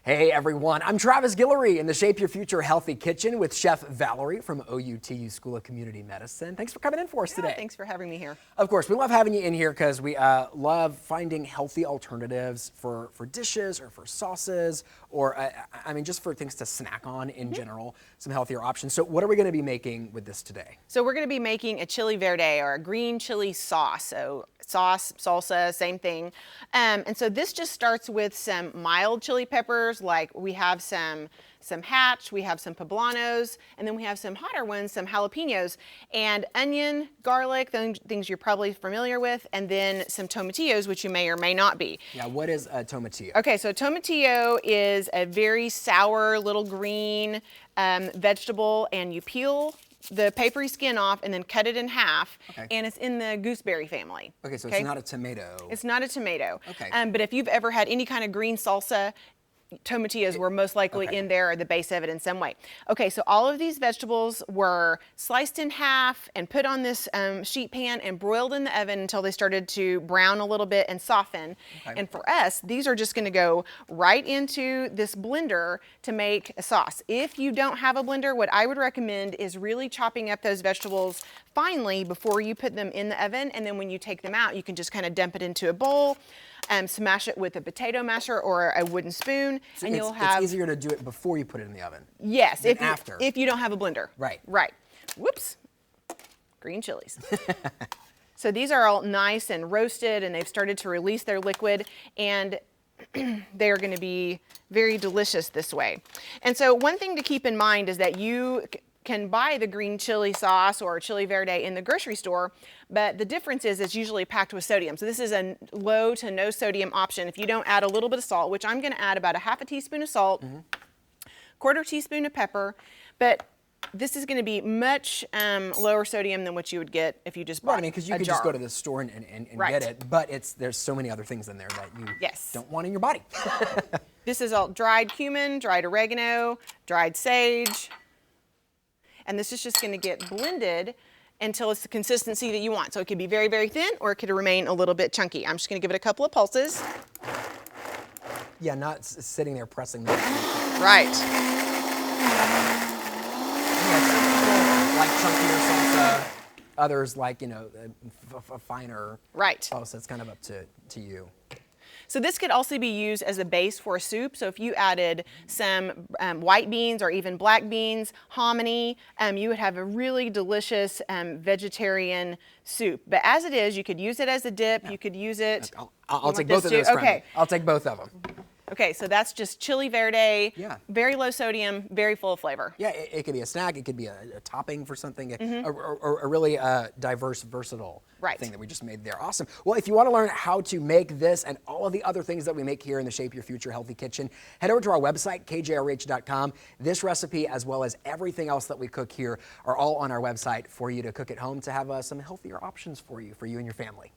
Hey everyone, I'm Travis Guillory in the Shape Your Future Healthy Kitchen with Chef Valerie from OUTU School of Community Medicine. Thanks for coming in for us today. Thanks for having me here. Of course, we love having you in here because we love finding healthy alternatives for dishes or for sauces or, I mean, just for things to snack on in general, some healthier options. So what are we going to be making with this today? So we're going to be making a chili verde or a green chili sauce. So sauce, salsa, same thing. And so this just starts with some mild chili peppers, like we have some hatch, we have some poblanos, and then we have some hotter ones, some jalapenos, and onion, garlic, things you're probably familiar with, and then some tomatillos, which you may or may not be. Yeah, what is a tomatillo? Okay, so tomatillo is a very sour little green vegetable, and you peel the papery skin off and then cut it in half, and it's in the gooseberry family. Okay, so it's not a tomato. It's not a tomato. Okay. But if you've ever had any kind of green salsa, tomatillos were most likely in there or the base of it in some way. Okay, so all of these vegetables were sliced in half and put on this sheet pan and broiled in the oven until they started to brown a little bit and soften. And for us, these are just gonna go right into this blender to make a sauce. If you don't have a blender, what I would recommend is really chopping up those vegetables finely before you put them in the oven, and then when you take them out, you can just kind of dump it into a bowl, smash it with a potato masher or a wooden spoon, So and you'll have... It's easier to do it before you put it in the oven. Yes, after. if you don't have a blender. Right. Right. Whoops. Green chilies. So these are all nice and roasted, and they've started to release their liquid, and they are going to be very delicious this way. And so one thing to keep in mind is that you can buy the green chili sauce or chili verde in the grocery store, but the difference is it's usually packed with sodium. So this is a low to no sodium option if you don't add a little bit of salt, which I'm gonna add about a half a teaspoon of salt, quarter teaspoon of pepper, but this is gonna be much lower sodium than what you would get if you just bought I mean, because you could just go to the store and get it, but there's so many other things in there that you don't want in your body. This is all dried cumin, dried oregano, dried sage, and this is just going to get blended until it's the consistency that you want. So it could be very, very thin, or it could remain a little bit chunky. I'm just going to give it a couple of pulses. Yeah, not sitting there pressing that. Right. Yeah, some people like chunkier salsa, others like, you know, a finer. Right. Oh, so it's kind of up to you. So this could also be used as a base for a soup. So if you added some white beans or even black beans, hominy, you would have a really delicious vegetarian soup. But as it is, you could use it as a dip. You could use it. I'll take both of those. Okay. I'll take both of them. Okay, so that's just chili verde, very low sodium, very full of flavor. Yeah, it could be a snack, it could be a topping for something, a really diverse, versatile thing that we just made there. Awesome. Well, if you want to learn how to make this and all of the other things that we make here in the Shape Your Future Healthy Kitchen, head over to our website, kjrh.com. This recipe, as well as everything else that we cook here, are all on our website for you to cook at home to have some healthier options for you and your family.